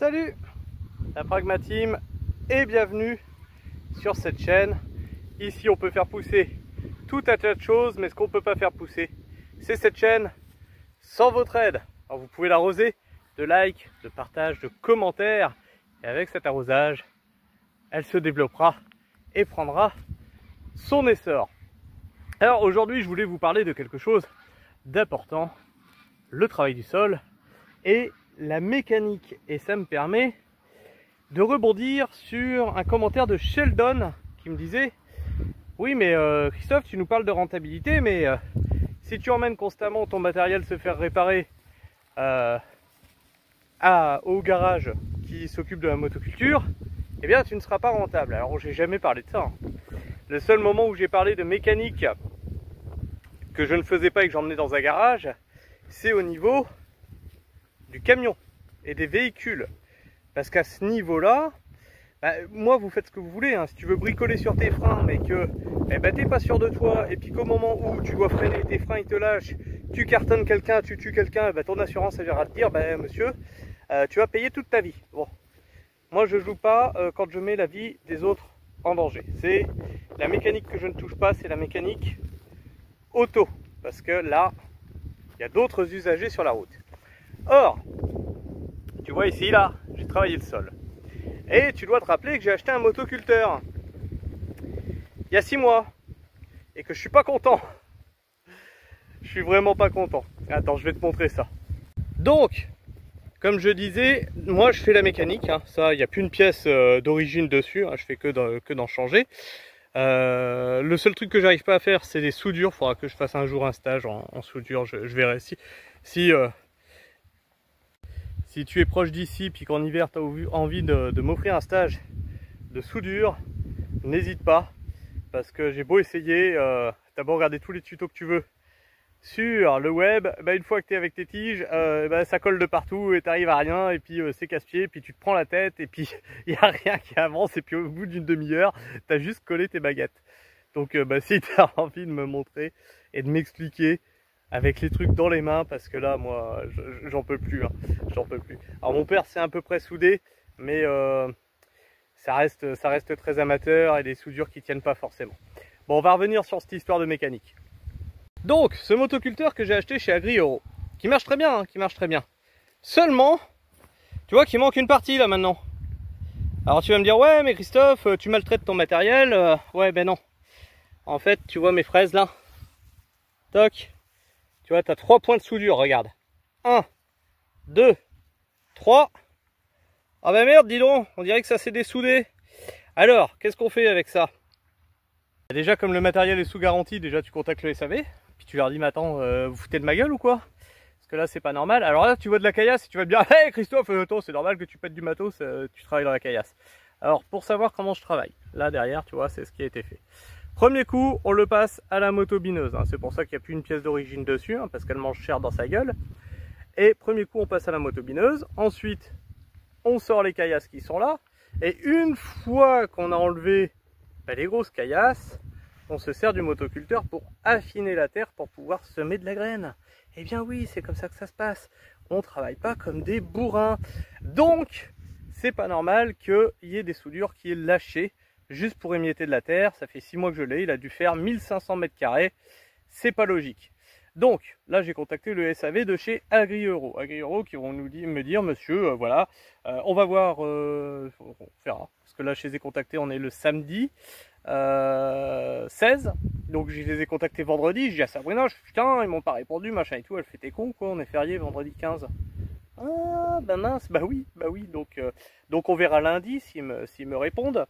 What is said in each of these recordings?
Salut la Pragma Team et bienvenue sur cette chaîne. Ici on peut faire pousser tout un tas de choses, mais ce qu'on ne peut pas faire pousser, c'est cette chaîne sans votre aide. Alors vous pouvez l'arroser de likes, de partages, de commentaires, et avec cet arrosage, elle se développera et prendra son essor. Alors aujourd'hui je voulais vous parler de quelque chose d'important, le travail du sol et la mécanique, et ça me permet de rebondir sur un commentaire de Sheldon qui me disait: oui mais Christophe, tu nous parles de rentabilité, mais si tu emmènes constamment ton matériel se faire réparer au garage qui s'occupe de la motoculture, eh bien tu ne seras pas rentable. Alors j'ai jamais parlé de ça, hein. Le seul moment où j'ai parlé de mécanique que je ne faisais pas et que j'emmenais dans un garage, c'est au niveau du camion et des véhicules. Parce qu'à ce niveau-là, moi vous faites ce que vous voulez, hein. Si tu veux bricoler sur tes freins mais que t'es pas sûr de toi, et puis qu'au moment où tu dois freiner, tes freins ils te lâchent, tu cartonnes quelqu'un, tu tues quelqu'un, ton assurance elle viendra te dire: monsieur, tu vas payer toute ta vie. Bon, moi je joue pas quand je mets la vie des autres en danger. C'est la mécanique que je ne touche pas, c'est la mécanique auto, parce que là il y a d'autres usagers sur la route. Or, tu vois ici, là, j'ai travaillé le sol. Et tu dois te rappeler que j'ai acheté un motoculteur il y a 6 mois. Et que je suis pas content. Je suis vraiment pas content. Attends, je vais te montrer ça. Donc, comme je disais, moi je fais la mécanique, hein. Ça, il n'y a plus une pièce d'origine dessus, hein. Je fais que d'en changer. Le seul truc que j'arrive pas à faire, c'est des soudures. Il faudra que je fasse un jour un stage en soudure. Je verrai si tu es proche d'ici, puis qu'en hiver tu as envie de m'offrir un stage de soudure, n'hésite pas, parce que j'ai beau essayer, t'as beau regarder tous les tutos que tu veux sur le web, une fois que tu es avec tes tiges, ça colle de partout et t'arrives à rien, et puis c'est casse-pied, puis tu te prends la tête, et puis il n'y a rien qui avance, et puis au bout d'une demi-heure, tu as juste collé tes baguettes. Donc si tu as envie de me montrer et de m'expliquer avec les trucs dans les mains, parce que là moi j'en peux plus, hein. J'en peux plus. Alors mon père c'est à peu près soudé, mais ça reste très amateur, et des soudures qui tiennent pas forcément. Bon, on va revenir sur cette histoire de mécanique. Donc ce motoculteur que j'ai acheté chez Agri-Euro, qui marche très bien, hein, qui marche très bien. Seulement, tu vois qu'il manque une partie là maintenant. Alors tu vas me dire: ouais mais Christophe, tu maltraites ton matériel. Ouais ben non. En fait tu vois mes fraises là, toc. Tu vois, tu as 3 points de soudure, regarde. 1, 2, 3. Ah bah merde, dis donc, on dirait que ça s'est dessoudé. Alors, qu'est-ce qu'on fait avec ça? Déjà, comme le matériel est sous garantie, déjà tu contactes le SAV, puis tu leur dis: mais attends, vous foutez de ma gueule ou quoi? Parce que là, c'est pas normal. Alors là, tu vois de la caillasse et tu vas te dire: hey Christophe, attends, c'est normal que tu pètes du matos, tu travailles dans la caillasse. Alors, pour savoir comment je travaille, là derrière, tu vois, c'est ce qui a été fait. Premier coup, on le passe à la motobineuse, hein. C'est pour ça qu'il n'y a plus une pièce d'origine dessus, hein, parce qu'elle mange cher dans sa gueule. Et premier coup, on passe à la motobineuse. Ensuite, on sort les caillasses qui sont là. Et une fois qu'on a enlevé les grosses caillasses, on se sert du motoculteur pour affiner la terre pour pouvoir semer de la graine. Eh bien oui, c'est comme ça que ça se passe. On ne travaille pas comme des bourrins. Donc, c'est pas normal qu'il y ait des soudures qui aient lâché juste pour émietter de la terre. Ça fait 6 mois que je l'ai, il a dû faire 1500 mètres carrés, c'est pas logique. Donc là j'ai contacté le SAV de chez Agri-Euro. Agri-Euro qui vont me dire: monsieur, voilà, on va voir, on verra. Parce que là je les ai contactés, on est le samedi 16, donc je les ai contactés vendredi. Je dis à Sabrina: putain, ils m'ont pas répondu, machin et tout. Elle fait: t'es con quoi, on est férié vendredi 15. Ah ben mince, bah oui, donc on verra lundi s'ils me répondent.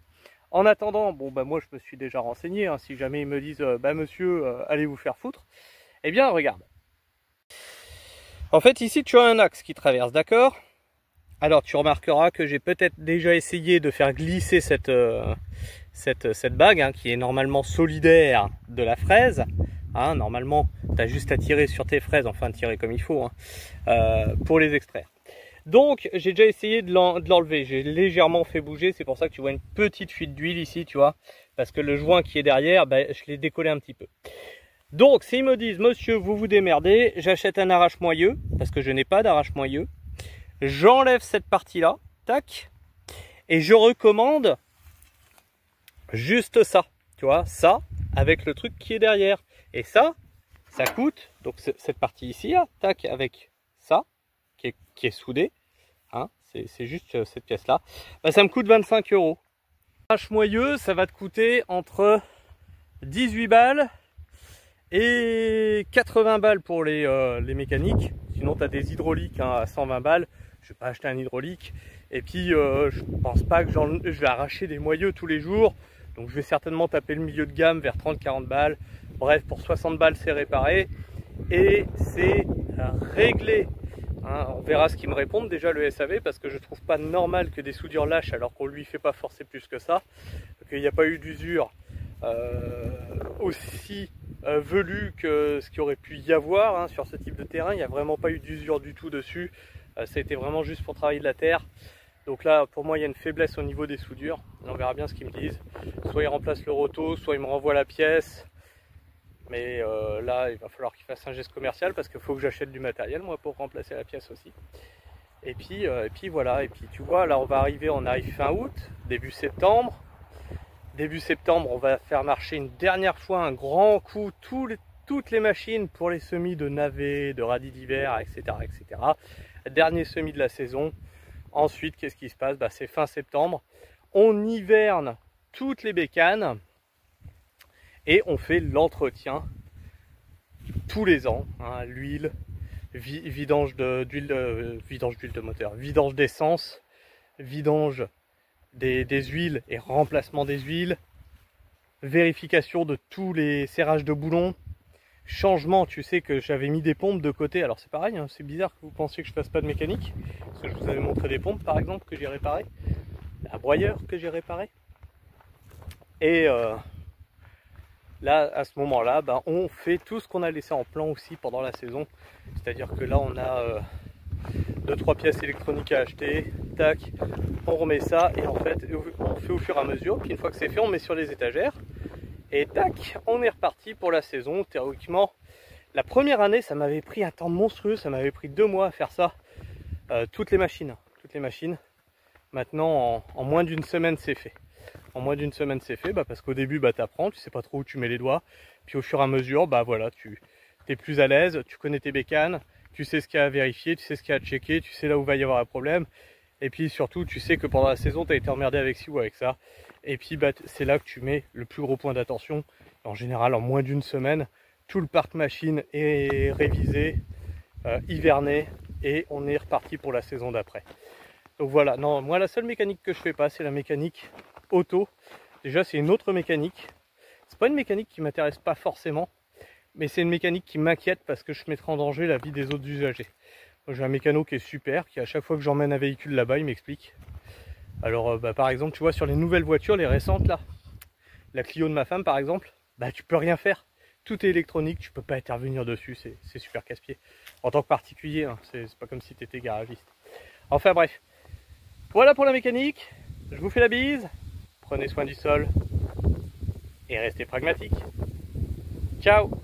En attendant, bon moi je me suis déjà renseigné, hein, si jamais ils me disent: monsieur, allez vous faire foutre. Eh bien regarde. En fait ici tu as un axe qui traverse, d'accord? Alors tu remarqueras que j'ai peut-être déjà essayé de faire glisser cette bague, hein, qui est normalement solidaire de la fraise. Hein, normalement tu as juste à tirer sur tes fraises, enfin tirer comme il faut, hein, pour les extraire. Donc j'ai déjà essayé de l'enlever, j'ai légèrement fait bouger, c'est pour ça que tu vois une petite fuite d'huile ici, tu vois, parce que le joint qui est derrière, je l'ai décollé un petit peu. Donc s'ils me disent: monsieur, vous vous démerdez, j'achète un arrache-moyeu, parce que je n'ai pas d'arrache-moyeu, j'enlève cette partie là, tac, et je recommande juste ça, tu vois, ça avec le truc qui est derrière, et ça coûte, donc cette partie ici, là, tac, avec ça, qui est soudé, hein, c'est juste cette pièce là, bah, ça me coûte 25 €. Hache moyeu, ça va te coûter entre 18 balles et 80 balles pour les mécaniques. Sinon tu as des hydrauliques, hein, à 120 balles. Je vais pas acheter un hydraulique. Et puis je pense pas que je vais arracher des moyeux tous les jours. Donc je vais certainement taper le milieu de gamme vers 30-40 balles. Bref, pour 60 balles c'est réparé. Et c'est réglé. Hein, on verra ce qu'ils me répondent déjà le SAV, parce que je trouve pas normal que des soudures lâchent alors qu'on lui fait pas forcer plus que ça. Qu'il n'y a pas eu d'usure aussi velu que ce qu'il aurait pu y avoir, hein, sur ce type de terrain. Il n'y a vraiment pas eu d'usure du tout dessus. Ça a été vraiment juste pour travailler de la terre. Donc là, pour moi, il y a une faiblesse au niveau des soudures. On verra bien ce qu'ils me disent. Soit ils remplacent le roto, soit ils me renvoient la pièce. Mais là, il va falloir qu'ils fassent un geste commercial, parce qu'il faut que j'achète du matériel, moi, pour remplacer la pièce aussi. Et puis voilà. Et puis tu vois, là, on arrive fin août, début septembre. Début septembre, on va faire marcher une dernière fois un grand coup toutes les machines pour les semis de navets, de radis d'hiver, etc., etc. Dernier semis de la saison. Ensuite, qu'est-ce qui se passe? Bah, c'est fin septembre. On hiverne toutes les bécanes et on fait l'entretien tous les ans. Hein, l'huile, vidange d'huile de moteur, vidange d'essence, vidange des huiles et remplacement des huiles, vérification de tous les serrages de boulons, changement. Tu sais que j'avais mis des pompes de côté, alors c'est pareil, hein, c'est bizarre que vous pensiez que je fasse pas de mécanique, parce que je vous avais montré des pompes par exemple que j'ai réparé, un broyeur que j'ai réparé, et là à ce moment là, bah, on fait tout ce qu'on a laissé en plan aussi pendant la saison, c'est à dire que là on a 2-3 pièces électroniques à acheter, tac, on remet ça, et en fait on fait au fur et à mesure, puis une fois que c'est fait, on met sur les étagères, et tac, on est reparti pour la saison. Théoriquement, la première année, ça m'avait pris un temps monstrueux, ça m'avait pris 2 mois à faire ça, toutes les machines. Maintenant, en moins d'une semaine, c'est fait. En moins d'une semaine, c'est fait, bah, parce qu'au début, bah, tu apprends, tu sais pas trop où tu mets les doigts, puis au fur et à mesure, bah voilà, tu es plus à l'aise, tu connais tes bécanes, tu sais ce qu'il y a à vérifier, tu sais ce qu'il y a à checker, tu sais là où va y avoir un problème. Et puis surtout, tu sais que pendant la saison, tu as été emmerdé avec ci ou avec ça. Et puis bah, c'est là que tu mets le plus gros point d'attention. En général, en moins d'une semaine, tout le parc machine est révisé, hiverné, et on est reparti pour la saison d'après. Donc voilà, non, moi la seule mécanique que je fais pas, c'est la mécanique auto. Déjà, c'est une autre mécanique. C'est pas une mécanique qui m'intéresse pas forcément, mais c'est une mécanique qui m'inquiète parce que je mettrai en danger la vie des autres usagers. J'ai un mécano qui est super, qui à chaque fois que j'emmène un véhicule là-bas, il m'explique. Alors bah, par exemple, tu vois, sur les nouvelles voitures, les récentes là, la Clio de ma femme par exemple, bah tu peux rien faire. Tout est électronique, tu peux pas intervenir dessus, c'est super casse-pied. En tant que particulier, hein, c'est pas comme si tu étais garagiste. Enfin bref, voilà pour la mécanique. Je vous fais la bise, prenez soin du sol et restez pragmatique. Ciao!